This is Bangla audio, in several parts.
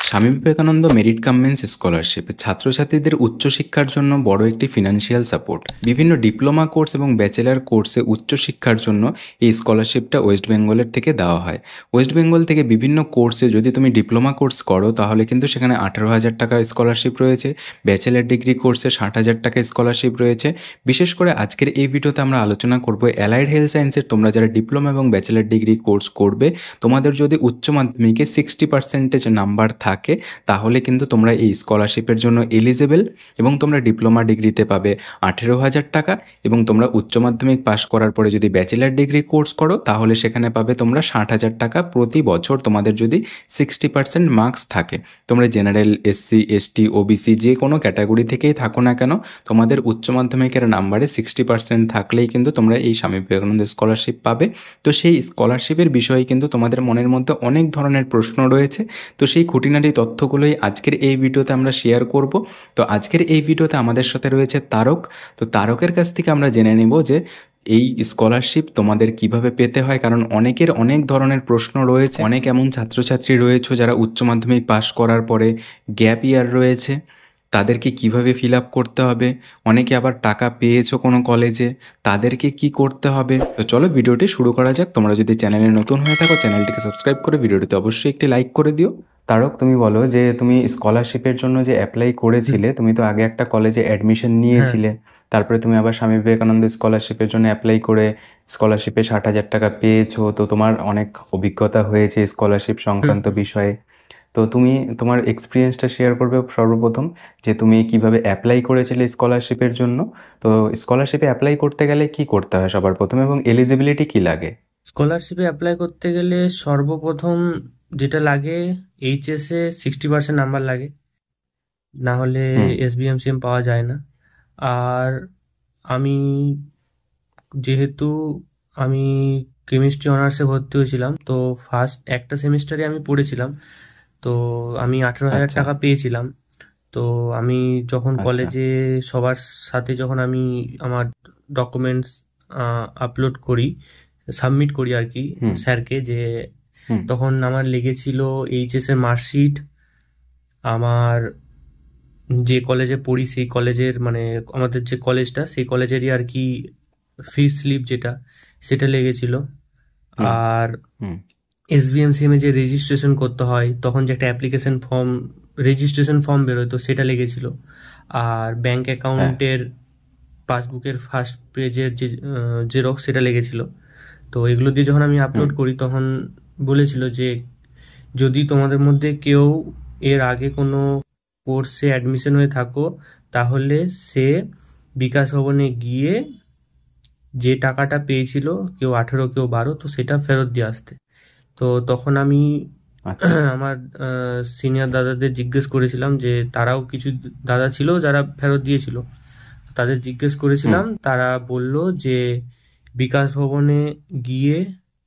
স্বামী Vivekananda merit cum means scholarship ছাত্রছাত্রীদের উচ্চশিক্ষার জন্য বড় একটি ফিনান্সিয়াল সাপোর্ট। বিভিন্ন ডিপ্লোমা কোর্স এবং ব্যাচেলার কোর্সে উচ্চশিক্ষার জন্য এই স্কলারশিপটা ওয়েস্ট বেঙ্গলের থেকে দেওয়া হয়। ওয়েস্ট বেঙ্গল থেকে বিভিন্ন কোর্সে যদি তুমি ডিপ্লোমা কোর্স করো তাহলে কিন্তু সেখানে 18,000 টাকার স্কলারশিপ রয়েছে। ব্যাচেলার ডিগ্রি কোর্সে 60,000 টাকা স্কলারশিপ রয়েছে। বিশেষ করে আজকের এই ভিডিওতে আমরা আলোচনা করব অ্যালাইড হেলথ সায়েন্সের তোমরা যারা ডিপ্লোমা এবং ব্যাচেলার ডিগ্রি কোর্স করবে, তোমাদের যদি উচ্চ মাধ্যমিকে 60% নাম্বার থাকে তাহলে কিন্তু তোমরা এই স্কলারশিপের জন্য এলিজেবল এবং তোমরা ডিপ্লোমা ডিগ্রিতে পাবে 18,000 টাকা এবং তোমরা উচ্চ মাধ্যমিক পাশ করার পরে যদি ব্যাচেলার ডিগ্রি কোর্স করো তাহলে সেখানে পাবে তোমরা 60,000 টাকা প্রতি বছর, তোমাদের যদি 60% মার্কস থাকে। তোমরা জেনারেল, এসসি, এসটি, ওবিসি যে কোনো ক্যাটাগরি থেকেই থাকো না কেন, তোমাদের উচ্চ মাধ্যমিকের নাম্বারে 60% থাকলেই কিন্তু তোমরা এই স্বামী বিবেকানন্দ স্কলারশিপ পাবে। তো সেই স্কলারশিপের বিষয়ে কিন্তু তোমাদের মনের মধ্যে অনেক ধরনের প্রশ্ন রয়েছে। তো সেই খুঁটিনাটি তথ্যগুলোই আজকের এই ভিডিওতে আমরা শেয়ার করব। তো আজকের এই ভিডিওতে আমাদের সাথে রয়েছে তারক। তো তারকের কাছ থেকে আমরা জেনে নেব যে এই স্কলারশিপ তোমাদের কিভাবে পেতে হয়, কারণ অনেকের অনেক ধরনের প্রশ্ন রয়েছে। অনেক এমন ছাত্রছাত্রী রয়েছে যারা উচ্চ মাধ্যমিক পাশ করার পরে গ্যাপ ইয়ার রয়েছে, তাদেরকে কিভাবে ফিল আপ করতে হবে। অনেকে আবার টাকা পেয়েছো কোনো কলেজে, তাদেরকে কি করতে হবে। তো চলো ভিডিওটি শুরু করা যাক। তোমরা যদি চ্যানেলে নতুন হয়ে থাকো চ্যানেলটিকে সাবস্ক্রাইব করে ভিডিওটিতে অবশ্যই একটি লাইক করে দিও। তারক, তুমি বলো যে তুমি স্কলারশিপের জন্য যে অ্যাপ্লাই করেছিলে, তুমি তো আগে একটা কলেজে অ্যাডমিশন নিয়েছিলে, তারপরে তুমি আবার স্বামী বিবেকানন্দ স্কলারশিপের জন্য অ্যাপ্লাই করে স্কলারশিপে 60,000 টাকা পেয়েছো। তো তোমার অনেক অভিজ্ঞতা হয়েছে স্কলারশিপ সংক্রান্ত বিষয়ে। তো তুমি তোমার এক্সপিরিয়েন্সটা শেয়ার করবে সর্বপ্রথম, যে তুমি কিভাবে অ্যাপ্লাই করেছিলে স্কলারশিপের জন্য। তো স্কলারশিপে অ্যাপ্লাই করতে গেলে কি করতে হয় সবার প্রথমে এবং এলিজিবিলিটি কি লাগে? স্কলারশিপে অ্যাপ্লাই করতে গেলে সর্বপ্রথম যেটা লাগে, এইচএসে 60% নাম্বার লাগে, না হলে এসবিএমসিএম পাওয়া যায় না। আর আমি যেহেতু আমি কেমিস্ট্রি অনার্সে ভর্তি হয়েছিলাম, তো ফার্স্ট একটা সেমিস্টারে আমি পড়েছিলাম, তো আমি 18,000 টাকা পেয়েছিলাম। তো আমি যখন কলেজে সবার সাথে যখন আমি আমার ডকুমেন্টস আপলোড করি, সাবমিট করি আর কি স্যারকে, যে তখন আমার লেগেছিল এইচএস এর মার্কশিট, আমার যে কলেজে পড়ি সেই কলেজের, মানে আমাদের যে কলেজটা সেই কলেজেরই আর কি ফিস স্লিপ যেটা, সেটা লেগেছিল। আর এসবিএমসিএম এ যে রেজিস্ট্রেশন করতে হয় তখন যে একটা অ্যাপ্লিকেশন ফর্ম, রেজিস্ট্রেশন ফর্ম বেরোয়, তো সেটা লেগেছিল। আর ব্যাংক অ্যাকাউন্টের পাসবুকের ফার্স্ট পেজের যে জেরক্স, সেটা লেগেছিল। তো এগুলো দিয়ে যখন আমি আপলোড করি তখন বলেছিল যে যদি তোমাদের মধ্যে কেউ এর আগে কোনো কোর্সে অ্যাডমিশন হয়ে থাকো তাহলে সে বিকাশ ভবনে গিয়ে যে টাকাটা পেয়েছিল, কেউ 18 কেউ 12, তো সেটা ফেরত দিয়ে আসতে। তো তখন আমি আমার সিনিয়র দাদাদের জিজ্ঞেস করেছিলাম, যে তারাও কিছু দাদা ছিল যারা ফেরত দিয়েছিল, তাদের জিজ্ঞেস করেছিলাম, তারা বলল যে বিকাশ ভবনে গিয়ে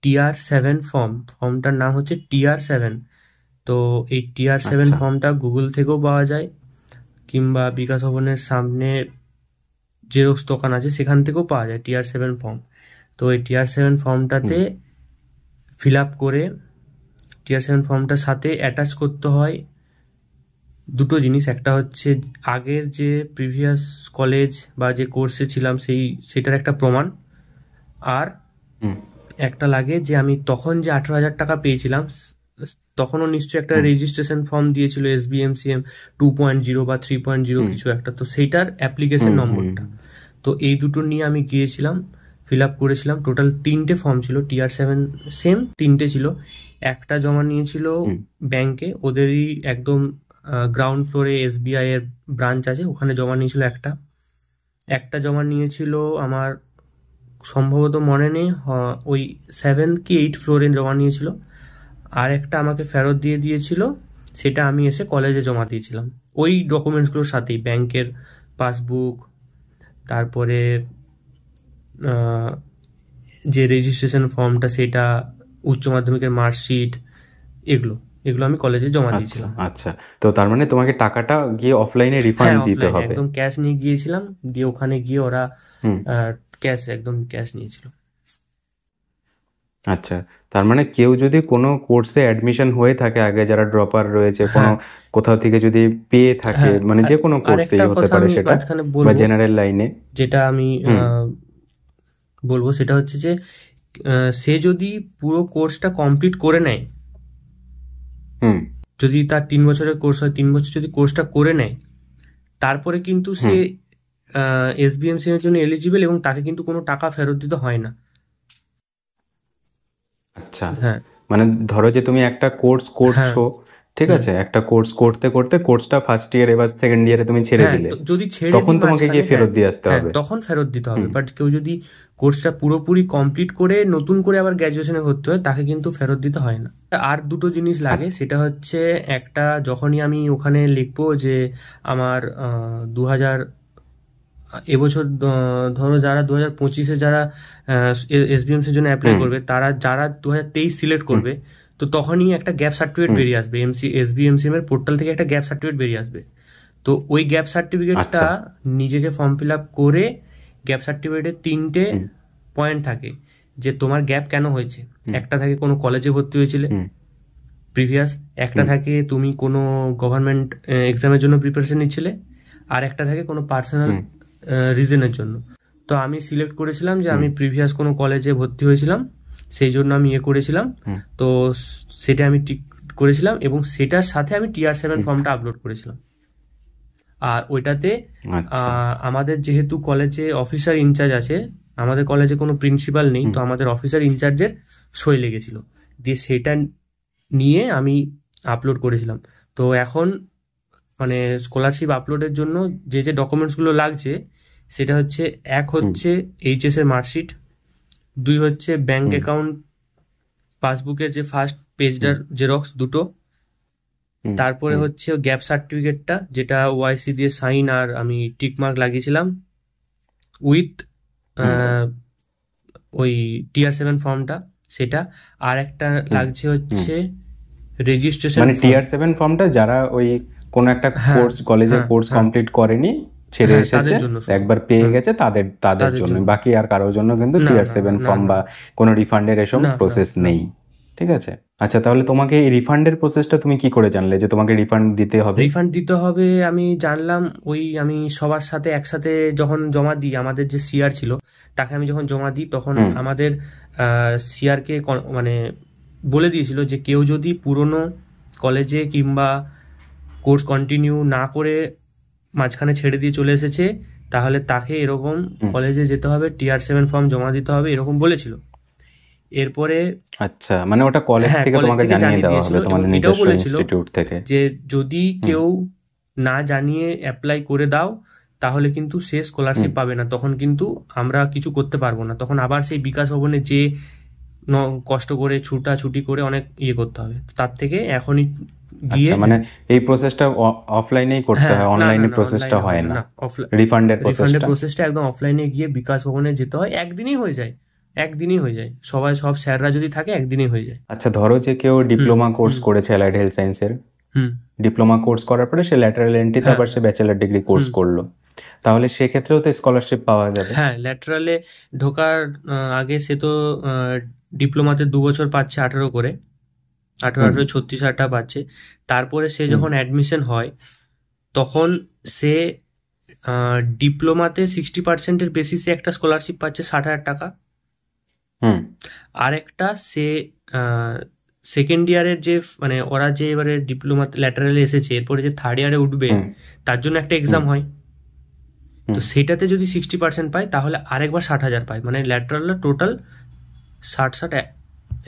TR7 ফর্মটার নাম হচ্ছে TR7। তো এই TR7 ফর্মটা গুগল থেকেও পাওয়া যায়, কিংবা বিকাশ ভবনের সামনে জেরক্স দোকান আছে সেখান থেকেও পাওয়া যায় TR7 ফর্ম। তো এই TR7 ফর্মটাতে ফিল আপ করে TR7 ফর্মটার সাথে অ্যাটাচ করতে হয় দুটো জিনিস। একটা হচ্ছে আগের যে প্রিভিয়াস কলেজ বা যে কোর্সে ছিলাম সেটার একটা প্রমাণ, আর একটা লাগে যে আমি তখন যে 18,000 টাকা পেয়েছিলাম তখনও নিশ্চয়ই একটা রেজিস্ট্রেশন ফর্ম দিয়েছিল এসবিএমসিএম 2.0 বা 3.0 কিছু একটা, তো সেইটার অ্যাপ্লিকেশন নম্বরটা। তো এই দুটো নিয়ে আমি গিয়েছিলাম, ফিল আপ করেছিলাম। টোটাল 3টে ফর্ম ছিল, TR7 সেম 3টে ছিল। একটা জমা নিয়েছিল ব্যাংকে, ওদেরই একদম গ্রাউন্ড ফ্লোরে SBI এর ব্রাঞ্চ আছে, ওখানে জমা নিয়েছিল একটা জমা নিয়েছিল আমার সম্ভবত মনে নেই, ওই 7 কি 8 ফ্লোরে জমা নিয়েছিল। আর একটা আমাকে ফেরত দিয়ে দিয়েছিল, সেটা আমি এসে কলেজে জমা দিয়েছিলাম ওই ডকুমেন্টসগুলোর সাথেই, ব্যাংকের পাসবুক, তারপরে যে রেজিস্ট্রেশন ফর্মটা সেটা, উচ্চ মাধ্যমিকের মার্কশিট, এগুলো আমি কলেজে জমা দিয়েছিলাম। আচ্ছা, তো তার মানে তোমাকে টাকাটা গিয়ে অফলাইনে রিফান্ড দিতে হবে? একদম ক্যাশ নিয়ে গিয়েছিলাম, দিয়ে ওখানে গিয়ে ওরা একদম ক্যাশ নিয়েছিল। আচ্ছা, তার মানে কেউ যদি কোনো কোর্সে অ্যাডমিশন হয়ে থাকে আগে, যারা ড্রপার রয়েছে, কোনো হ্যাঁ কোথাও থেকে যদি পেয়ে থাকে, হ্যাঁ মানে যে কোনো আর কোর্সেই একটা হতে কথা পারে আমি সেটা, মাঝখানে বা বলবো, জেনারেল লাইনে। যেটা আমি হুম বলবো, সেটা হচ্ছে যে সে যদি পুরো কোর্সটা কমপ্লিট করে নেয়, হুম যদি তার 3 বছরের কোর্স হয়, 3 বছর যদি কোর্সটা করে নেয়, তারপরে কিন্তু সে হুম এসবিএমসি এর জন্য এলিজিবল, এবং তাকে কিন্তু কোনো টাকা ফেরত দিতে হয় না। আচ্ছা, হ্যাঁ মানে ধরো যে তুমি একটা কোর্স হ্যাঁ করছো, ঠিক হুম আছে, একটা কোর্স করতে করতে কোর্সটা ফার্স্ট ইয়ার, এবার সেকেন্ড ইয়ারে তুমি ছেড়ে হ্যাঁ, দিলে, তো যদি ছেড়ে তখন দিই তোমাকে মাঝখানে, গিয়ে হ্যাঁ ফেরত দিয়ে আসতে হ্যাঁ, হবে। তখন ফেরত দিতে হবে। হুম বাট কেউ যদি কোর্সটা পুরোপুরি কমপ্লিট করে নতুন করে আবার গ্র্যাজুয়েশনে ভর্তি হয়, তাকে কিন্তু ফেরত দিতে হয় না। আর দুটো জিনিস লাগে, সেটা হচ্ছে একটা, যখনই আমি ওখানে লিখবো যে আমার 2000 এবছর, ধরো যারা 2025-এ যারা এসবিএমসির জন্য অ্যাপ্লাই হুম করবে, তারা যারা 2023 সিলেক্ট হুম করবে, তো তখনই একটা গ্যাপ সার্টিফিকেট হুম বেরিয়ে আসবে, এসবিএমসিএম এর পোর্টাল থেকে একটা গ্যাপ সার্টিফিকেট বেরিয়ে আসবে। তো ওই গ্যাপ সার্টিফিকেটটা আচ্ছা নিজেকে ফর্ম ফিল আপ করে, গ্যাপ সার্টিফিকেটে 3টে হুম পয়েন্ট থাকে যে তোমার গ্যাপ কেন হয়েছে। হুম একটা থাকে কোনো কলেজে ভর্তি হয়েছিলে হুম প্রিভিয়াস, একটা হুম থাকে তুমি কোনো গভর্নমেন্ট এক্সামের জন্য প্রিপারেশন নিচ্ছিলে, আর একটা থাকে কোনো পার্সোনাল হুম রিজনের জন্য। তো আমি সিলেক্ট করেছিলাম যে হুম আমি প্রিভিয়াস কোনো কলেজে ভর্তি হয়েছিলাম, সেই জন্য আমি করেছিলাম। হুম তো সেটা আমি টিক করেছিলাম, এবং সেটার সাথে আমি TR7 হুম ফর্মটা আপলোড করেছিলাম। আর ওইটাতে আচ্ছা আমাদের যেহেতু কলেজে অফিসার ইনচার্জ আছে, আমাদের কলেজে কোনো প্রিন্সিপাল নেই, হুম তো আমাদের অফিসার ইনচার্জের সই লেগেছিল, দিয়ে সেটা নিয়ে আমি আপলোড করেছিলাম। তো এখন মানে স্কলারশিপ আপলোডের জন্য যে যে ডকুমেন্টসগুলো লাগছে, সেটা হচ্ছে, এক হুম হচ্ছে এইচএস এর মার্কশিট, দুই হচ্ছে ব্যাংক হুম অ্যাকাউন্ট পাসবুকের যে ফার্স্ট হুম পেজটার জেরক্স দুটো, হুম তারপরে হুম হচ্ছে গ্যাপ সার্টিফিকেটটা, যেটা ওআইসি দিয়ে সাইন আর আমি টিক মার্ক লাগিয়েছিলাম, উইথ হুম ওই TR7 ফর্মটা, সেটা। আর একটা হুম লাগছে হুম হচ্ছে রেজিস্ট্রেশন মানে ফর্ম। TR7 ফর্মটা যারা ওই কোনো একটা হ্যাঁ কোর্স, কলেজে হ্যাঁ কোর্স হ্যাঁ কমপ্লিট করেনি, ছেড়ে হ্যাঁ, এসেছে, তাদের জন্য শুধু। একবার পেয়ে হুম, গেছে, তাদের তাদের তাদের জন্য, জন্য। বাকি আর কারোর জন্য কিন্তু না টিআর না সেভেন না ফর্ম না বা কোনো রিফান্ডের এসব না না প্রসেস না। নেই। ঠিক আছে, আচ্ছা, তাহলে তোমাকে এই রিফান্ডের প্রসেসটা তুমি কি করে জানলে যে তোমাকে রিফান্ড দিতে হবে? রিফান্ড দিতে হবে আমি জানলাম, ওই আমি সবার সাথে একসাথে যখন জমা দিই, আমাদের যে সিআর ছিল, তাকে আমি যখন জমা দিই, তখন হুম আমাদের সিআরকে মানে বলে দিয়েছিল যে কেউ যদি পুরনো কলেজে কিংবা কোর্স কন্টিনিউ না করে মাঝখানে ছেড়ে দিয়ে চলে এসেছে, তাহলে তাকে এরকম হুম কলেজে যেতে হবে, TR7 ফর্ম জমা দিতে হবে, এরকম বলেছিল। এরপরে আচ্ছা, মানে ওটা কলেজ হ্যাঁ, থেকে কলেজ তোমাকে থেকে জানিয়ে জানিয়ে দেওয়া দিয়েছিল, হবে, এবং তোমাদের এটাও নিজস্ব বলেছিল ইনস্টিটিউট থেকে। যে যদি হুম কেউ না জানিয়ে অ্যাপ্লাই করে দাও, তাহলে কিন্তু সে হুম স্কলারশিপ পাবে না, তখন কিন্তু আমরা কিছু করতে পারবো না, তখন আবার সেই বিকাশ ভবনে যে কষ্ট করে ছুটাছুটি করে অনেক করতে হবে। তার থেকে এখনই আচ্ছা, গিয়ে, মানে এই প্রসেসটা অফলাইনেই করতে হ্যাঁ, হয়, না না অনলাইনে না, প্রসেসটা অনলাইনে হয় হবে না? না, রিফান্ডের রিফান্ডের প্রসেসটা? প্রসেসটা একদম অফলাইনে গিয়ে বিকাশ ভবনে যেতে হয়, একদিনই হয়ে যায়, একদিনই হয়ে যায়, সব স্যাররা যদি থাকে একদিনই হয়ে যায়। আচ্ছা, ধরো যে কেউ হুম ডিপ্লোমা কোর্স হুম করেছে অ্যালাইড হেলথ সায়েন্সের, হুম ডিপ্লোমা কোর্স করার পরে সে ল্যাটারাল এন্ট্রিতে হ্যাঁ আবার সে ব্যাচেলার ডিগ্রি কোর্স হুম করলো, তাহলে সেক্ষেত্রেও তো স্কলারশিপ পাওয়া যাবে? হ্যাঁ, ল্যাটারালে ঢোকার আগে সে তো ডিপ্লোমাতে 2 বছর পাচ্ছে 18 করে, 18 হুম 18 36,000 টাকা পাচ্ছে। তারপরে সে হুম যখন অ্যাডমিশন হয়, তখন সে ডিপ্লোমাতে 60%-এর বেসিসে একটা স্কলারশিপ পাচ্ছে 60,000 টাকা। হুম আর একটা সে সেকেন্ড ইয়ারের যে মানে ওরা যে এবারে ডিপ্লোমাতে ল্যাটারালে এসেছে, এরপরে যে থার্ড ইয়ারে উঠবে, হুম তার জন্য একটা হুম এক্সাম হয়। তো হুম সেটাতে যদি 60% পায়, তাহলে আরেকবার 60,000 পায়, মানে ল্যাটারাল টোটাল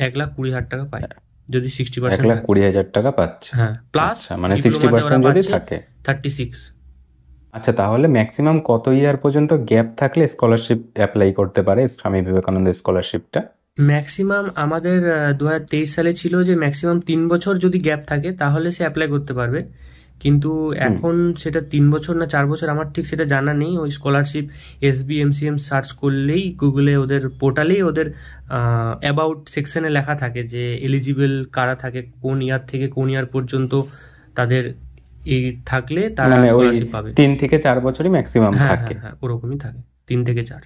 1,20,000 টাকা পায়, যদি 60% থাকে। 1,20,000 টাকা পাচ্ছে? হ্যাঁ, প্লাস আচ্ছা, মানে ডিপ্লোমাতে ওরা 60% যদি পাচ্ছে থাকে। 36। আচ্ছা, তাহলে ম্যাক্সিমাম কত ইয়ার পর্যন্ত গ্যাপ থাকলে স্কলারশিপ অ্যাপ্লাই করতে পারে স্বামী বিবেকানন্দ স্কলারশিপটা? ম্যাক্সিমাম আমাদের 2023 সালে ছিল যে ম্যাক্সিমাম 3 বছর যদি গ্যাপ থাকে, তাহলে সে অ্যাপ্লাই করতে পারবে। কিন্তু হুম এখন সেটা 3 বছর না 4 বছর, আমার ঠিক সেটা জানা নেই। ওই স্কলারশিপ SBMCM সার্চ করলেই গুগলে, ওদের পোর্টালেই, ওদের অ্যাবাউট সেকশনে লেখা থাকে যে এলিজিবল কারা থাকে, কোন ইয়ার থেকে কোন ইয়ার পর্যন্ত তাদের এই থাকলে তারা মানে ওই স্কলারশিপ পাবে। 3 থেকে 4 বছরই ম্যাক্সিমাম হ্যাঁ থাকে? হ্যাঁ হ্যাঁ, ওরকমই থাকে, 3 থেকে 4।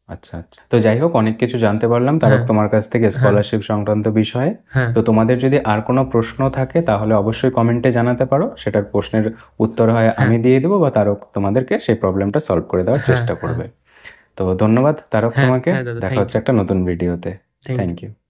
আচ্ছা আচ্ছা, তো যাই হোক অনেক কিছু জানতে পারলাম তারক হ্যাঁ। তোমার কাছ থেকে স্কলারশিপ সংক্রান্ত বিষয়ে। হ্যাঁ। তো তোমাদের যদি আর কোনো প্রশ্ন থাকে তাহলে অবশ্যই কমেন্টে জানাতে পারো, সেটার প্রশ্নের উত্তর হয় হ্যাঁ। আমি দিয়ে দেবো বা তারক তোমাদেরকে সেই প্রবলেমটা সলভ করে দেওয়ার হ্যাঁ। চেষ্টা করবে। তো ধন্যবাদ তারক হ্যাঁ। তোমাকে, হ্যাঁ দাদা, দেখা থ্যাংক হচ্ছে ইউ। একটা নতুন ভিডিওতে। Thank thank you. ইউ।